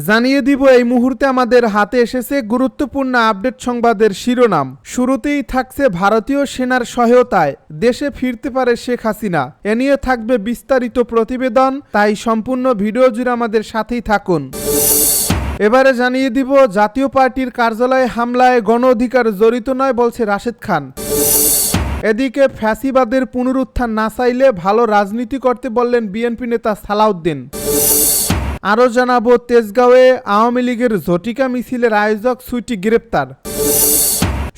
জানিয়ে দিব এই মুহূর্তে আমাদের হাতে এসেছে গুরুত্বপূর্ণ আপডেট সংবাদের শিরোনাম। শুরুতেই থাকছে ভারতীয় সেনার সহায়তায় দেশে ফিরতে পারে শেখ হাসিনা। এ নিয়ে থাকবে বিস্তারিত প্রতিবেদন, তাই সম্পূর্ণ ভিডিও জুড়ে আমাদের সাথেই থাকুন। এবারে জানিয়ে দিব জাতীয় পার্টির কার্যালয়ে হামলায় গণ অধিকার জড়িত নয় বলছে রাশেদ খান। এদিকে ফ্যাসিবাদের পুনরুত্থান না চাইলে ভালো রাজনীতি করতে বললেন বিএনপি নেতা সালাউদ্দিন। আরও জানাবো তেজগাঁওয়ে আওয়ামী লীগের ঝটিকা মিছিলের আয়োজক সুইটি গ্রেপ্তার।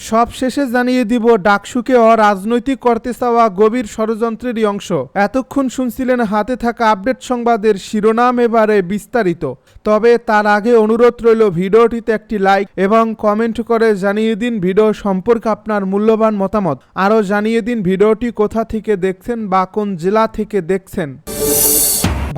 সব শেষে জানিয়ে দিব ডাকসুকে অরাজনৈতিক করতে চাওয়া গভীর ষড়যন্ত্রেরই অংশ। এতক্ষণ শুনছিলেন হাতে থাকা আপডেট সংবাদের শিরোনাম, এবারে বিস্তারিত। তবে তার আগে অনুরোধ রইল ভিডিওটিতে একটি লাইক এবং কমেন্ট করে জানিয়ে দিন ভিডিও সম্পর্কে আপনার মূল্যবান মতামত। আরও জানিয়ে দিন ভিডিওটি কোথা থেকে দেখছেন বা কোন জেলা থেকে দেখছেন।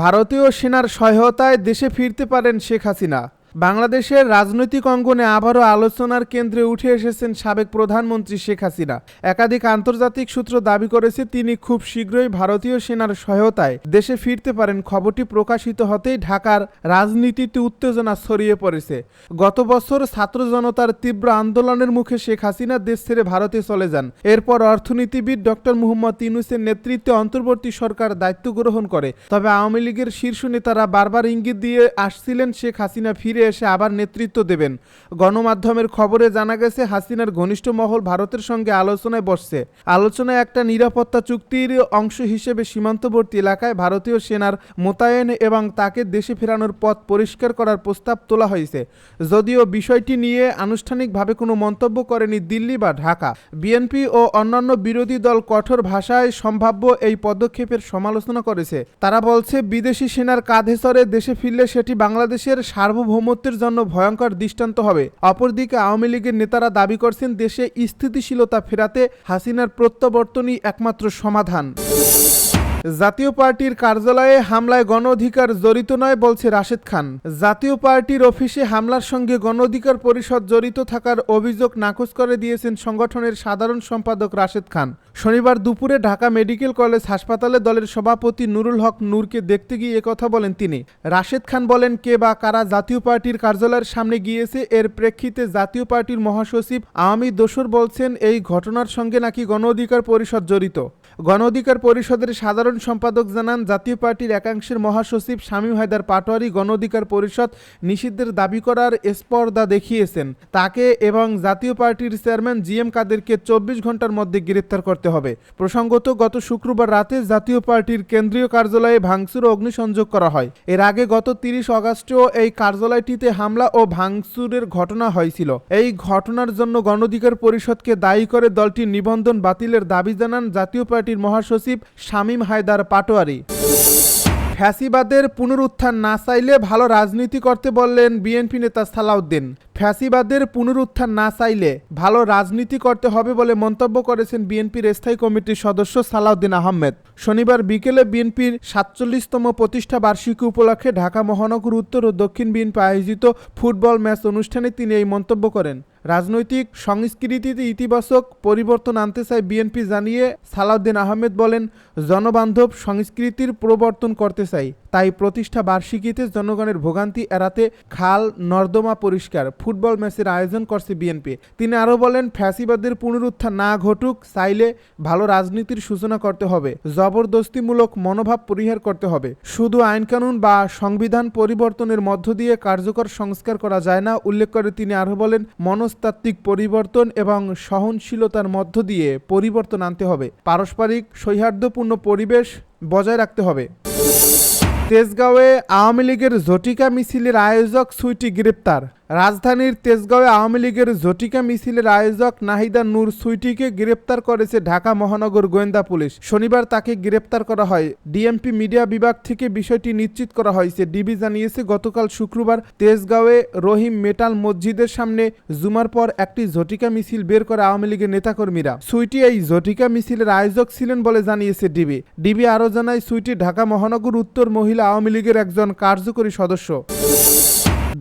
ভারতীয় সেনার সহায়তায় দেশে ফিরতে পারেন শেখ হাসিনা। বাংলাদেশের রাজনৈতিক অঙ্গনে আবারও আলোচনার কেন্দ্রে উঠে এসেছেন সাবেক প্রধানমন্ত্রী শেখ হাসিনা। একাধিক আন্তর্জাতিক সূত্র দাবি করেছে তিনি খুব শীঘ্রই ভারতীয় সেনার সহায়তায় দেশে ফিরতে পারেন। খবরটি প্রকাশিত হতেই ঢাকার রাজনীতিতে উত্তেজনা ছড়িয়ে পড়েছে। গত বছর ছাত্র জনতার তীব্র আন্দোলনের মুখে শেখ হাসিনা দেশ ছেড়ে ভারতে চলে যান। এরপর অর্থনীতিবিদ ডক্টর মোহাম্মদ ইউনূসের নেতৃত্বে অন্তর্বর্তী সরকার দায়িত্ব গ্রহণ করে। তবে আওয়ামী লীগের শীর্ষ নেতারা বারবার ইঙ্গিত দিয়ে আসছিলেন শেখ হাসিনা ফিরে এসে আবার নেতৃত্ব দেবেন। গণমাধ্যমের খবরে জানা গেছে হাসিনার ঘনিষ্ঠ মহল ভারতের সঙ্গে আলোচনায় বসছে। আলোচনায় একটা নিরাপত্তা চুক্তির অংশ হিসেবে সীমান্তবর্তী এলাকায় ভারতীয় সেনার মোতায়েন এবং তাকে দেশে ফেরানোর পথ পরিষ্কার করার প্রস্তাব তোলা হয়েছে। যদিও বিষয়টি নিয়ে আনুষ্ঠানিকভাবে কোনো মন্তব্য করেনি দিল্লি বা ঢাকা। বিএনপি ও অন্যান্য বিরোধী দল কঠোর ভাষায় সম্ভাব্য এই পদক্ষেপের সমালোচনা করেছে। তারা বলছে বিদেশি সেনার কাঁধে চড়ে দেশে ফিরলে সেটি বাংলাদেশের সার্বভৌমত্বের জন্য ভয়ঙ্কর দৃষ্টান্ত হবে। অপরদিকে আওয়ামী লীগের নেতারা দাবি করছেন দেশে স্থিতিশীলতা ফেরাতে হাসিনার প্রত্যাবর্তনই একমাত্র সমাধান। জাতীয় পার্টির কার্যালয়ে হামলায় গণ অধিকার জড়িত নয় বলছে রাশেদ খান। জাতীয় পার্টির অফিসে হামলার সঙ্গে গণ অধিকার পরিষদ জড়িত থাকার অভিযোগ নাকচ করে দিয়েছেন সংগঠনের সাধারণ সম্পাদক রাশেদ খান। শনিবার দুপুরে ঢাকা মেডিকেল কলেজ হাসপাতালে দলের সভাপতি নুরুল হক নূরকে দেখতে গিয়ে একথা বলেন তিনি। রাশেদ খান বলেন, কে বা কারা জাতীয় পার্টির কার্যালয়ের সামনে গিয়েছে এর প্রেক্ষিতে জাতীয় পার্টির মহাসচিব আওয়ামী দোসর বলছেন এই ঘটনার সঙ্গে নাকি গণ অধিকার পরিষদ জড়িত। গণ অধিকার পরিষদের সাধারণ সম্পাদক জানান, জাতীয় পার্টির একাংশের মহাসচিব শামীম হায়দার পাটোয়ারি গণ অধিকার পরিষদ নিষিদ্ধের দাবি করার স্পর্ধা দেখিয়েছেন। তাকে এবং জাতীয় পার্টির চেয়ারম্যান জিএম কাদেরকে 24 ঘন্টার মধ্যে গ্রেপ্তার করতে হবে। প্রসঙ্গত, গত শুক্রবার রাতে জাতীয় পার্টির কেন্দ্রীয় কার্যালয়ে ভাঙচুর ও অগ্নিসংযোগ করা হয়। এর আগে গত 30 অগাস্টেও এই কার্যালয়টিতে হামলা ও ভাঙচুরের ঘটনা হয়েছিল। এই ঘটনার জন্য গণ অধিকার পরিষদকে দায়ী করে দলটির নিবন্ধন বাতিলের দাবি জানান জাতীয় পার্টির মহাসচিব শামীম হায়দার পাটোয়ারি। ফ্যাসিবাদের পুনরুত্থান না চাইলে ভালো রাজনীতি করতে বললেন বিএনপি নেতা সালাউদ্দিন। ফ্যাসিবাদের পুনরুত্থান না চাইলে ভালো রাজনীতি করতে হবে বলে মন্তব্য করেছেন বিএনপির স্থায়ী কমিটির সদস্য সালাউদ্দিন আহমেদ। শনিবার বিকেলে বিএনপির 47তম প্রতিষ্ঠা বার্ষিকী উপলক্ষে ঢাকা মহানগর উত্তর ও দক্ষিণ বিএনপি আয়োজিত ফুটবল ম্যাচ অনুষ্ঠানে তিনি এই মন্তব্য করেন। রাজনৈতিক সংস্কৃতিতে ইতিবাচক পরিবর্তন আনতে চায় বিএনপি জানিয়ে সালাউদ্দিন আহমেদ বলেন, জনবান্ধব সংস্কৃতির প্রবর্তন করতে চাই। তাই প্রতিষ্ঠা বার্ষিকীতে জনগণের ভোগান্তি এড়াতে খাল নর্দমা পরিষ্কার ফুটবল ম্যাচের আয়োজন করছে বিএনপি। তিনি আরও বলেন, ফ্যাসিবাদের পুনরুত্থান না ঘটুক চাইলে ভালো রাজনীতির সূচনা করতে হবে, জবরদস্তিমূলক মনোভাব পরিহার করতে হবে। শুধু আইনকানুন বা সংবিধান পরিবর্তনের মধ্য দিয়ে কার্যকর সংস্কার করা যায় না। উল্লেখ করে তিনি আরও বলেন, মনস্তাত্ত্বিক পরিবর্তন এবং সহনশীলতার মধ্য দিয়ে পরিবর্তন আনতে হবে। পারস্পরিক সৌহার্দ্যপূর্ণ পরিবেশ বজায় রাখতে হবে। তেজগাঁওয়ে আওয়ামী লীগের ঝটিকা মিছিলের আয়োজক সুইটি গ্রেপ্তার। রাজধানীর তেজগাঁওয়ে আওয়ামী লীগের ঝটিকা মিছিলের আয়োজক নাহিদা নূর সুইটিকে গ্রেপ্তার করেছে ঢাকা মহানগর গোয়েন্দা পুলিশ। শনিবার তাকে গ্রেপ্তার করা হয়। ডিএমপি মিডিয়া বিভাগ থেকে বিষয়টি নিশ্চিত করা হয়েছে। ডিবি জানিয়েছে, গতকাল শুক্রবার তেজগাঁওয়ে রহিম মেটাল মসজিদের সামনে জুমার পর একটি ঝটিকা মিছিল বের করে আওয়ামী লীগের নেতাকর্মীরা। সুইটি এই ঝটিকা মিছিলের আয়োজক ছিলেন বলে জানিয়েছে ডিবি। ডিবি আরও জানায়, সুইটি ঢাকা মহানগর উত্তর মহিলা আওয়ামী লীগের একজন কার্যকরী সদস্য।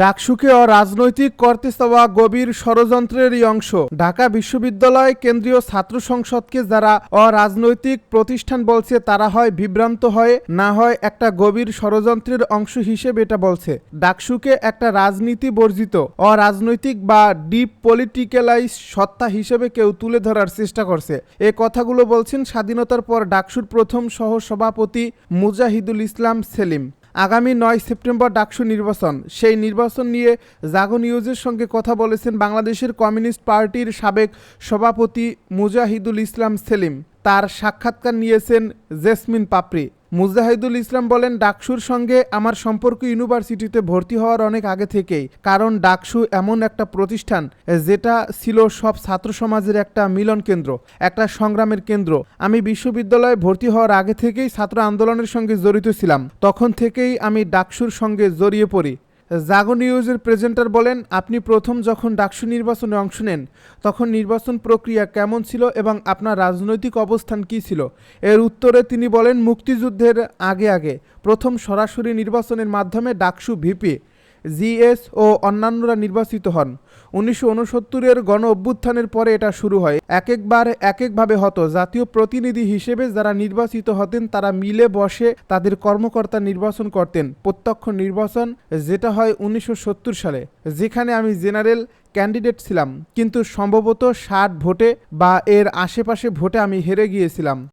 ডাকসুকে অরাজনৈতিক করতে চাওয়া গভীর ষড়যন্ত্রেরই অংশ। ঢাকা বিশ্ববিদ্যালয় কেন্দ্রীয় ছাত্র সংসদকে যারা অরাজনৈতিক প্রতিষ্ঠান বলছে তারা হয় বিভ্রান্ত হয়, না হয় একটা গভীর ষড়যন্ত্রের অংশ হিসেবে এটা বলছে। ডাকসুকে একটা রাজনীতি বর্জিত, অরাজনৈতিক বা ডিপ পলিটিক্যালাইজ সত্তা হিসেবে কেউ তুলে ধরার চেষ্টা করছে। এ কথাগুলো বলছেন স্বাধীনতার পর ডাকসুর প্রথম সহসভাপতি মুজাহিদুল ইসলাম সেলিম। আগামী 9 সেপ্টেম্বর ডাকসু নির্বাচন। সেই নির্বাচন নিয়ে জাগো নিউজের সঙ্গে কথা বলেছেন বাংলাদেশের কমিউনিস্ট পার্টির সাবেক সভাপতি মুজাহিদুল ইসলাম সেলিম। তার সাক্ষাৎকার নিয়েছেন জেসমিন পাপড়ি। মুজাহিদুল ইসলাম বলেন, ডাকসুর সঙ্গে আমার সম্পর্ক ইউনিভার্সিটিতে ভর্তি হওয়ার অনেক আগে থেকেই। কারণ ডাকসু এমন একটা প্রতিষ্ঠান যেটা ছিল সব ছাত্র সমাজের একটা মিলন কেন্দ্র, একটা সংগ্রামের কেন্দ্র। আমি বিশ্ববিদ্যালয়ে ভর্তি হওয়ার আগে থেকেই ছাত্র আন্দোলনের সঙ্গে জড়িত ছিলাম। তখন থেকেই আমি ডাকসুর সঙ্গে জড়িয়ে পড়ি। জাগো নিউজের প্রেজেন্টার বলেন, আপনি প্রথম যখন ডাকসু নির্বাচনে অংশ নেন তখন নির্বাচন প্রক্রিয়া কেমন ছিল এবং আপনার রাজনৈতিক অবস্থান কী ছিল? এর উত্তরে তিনি বলেন, মুক্তিযুদ্ধের আগে প্রথম সরাসরি নির্বাচনের মাধ্যমে ডাকসু ভিপি, জিএস ও অন্যান্যরা নির্বাচিত হন। 1969-এর গণ অভ্যুত্থানের পরে এটা শুরু হয়। একবার একভাবে হতো। জাতীয় প্রতিনিধি হিসেবে যারা নির্বাচিত হতেন তারা মিলে বসে তাদের কর্মকর্তা নির্বাচন করতেন। প্রত্যক্ষ নির্বাচন যেটা হয় 1970 সালে, যেখানে আমি জেনারেল ক্যান্ডিডেট ছিলাম, কিন্তু সম্ভবত 60 ভোটে বা এর আশেপাশে ভোটে আমি হেরে গিয়েছিলাম।